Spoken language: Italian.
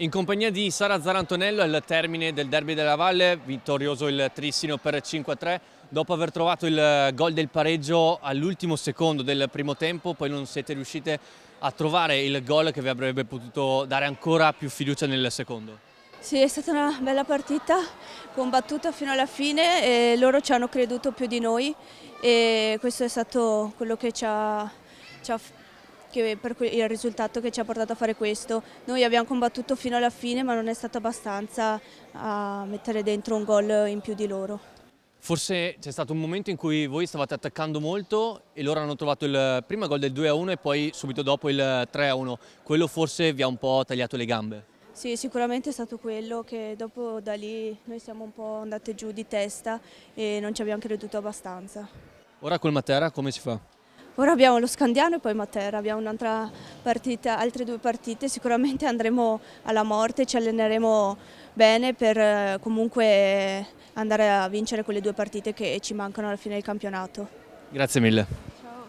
In compagnia di Sara Zarantonello al termine del Derby della Valle, vittorioso il Trissino per 5-3, dopo aver trovato il gol del pareggio all'ultimo secondo del primo tempo, poi non siete riuscite a trovare il gol che vi avrebbe potuto dare ancora più fiducia nel secondo. Sì, è stata una bella partita, combattuta fino alla fine e loro ci hanno creduto più di noi e questo è stato quello che il risultato che ci ha portato a fare questo. Noi abbiamo combattuto fino alla fine ma non è stato abbastanza a mettere dentro un gol in più di loro. Forse c'è stato un momento in cui voi stavate attaccando molto e loro hanno trovato il primo gol del 2-1 e poi subito dopo il 3-1. Quello forse vi ha un po' tagliato le gambe. Sì, sicuramente è stato quello che dopo da lì noi siamo un po' andate giù di testa e non ci abbiamo creduto abbastanza. Ora col Matera come si fa? Ora abbiamo lo Scandiano e poi Matera, abbiamo un'altra partita, altre due partite, sicuramente andremo alla morte, ci alleneremo bene per comunque andare a vincere quelle due partite che ci mancano alla fine del campionato. Grazie mille.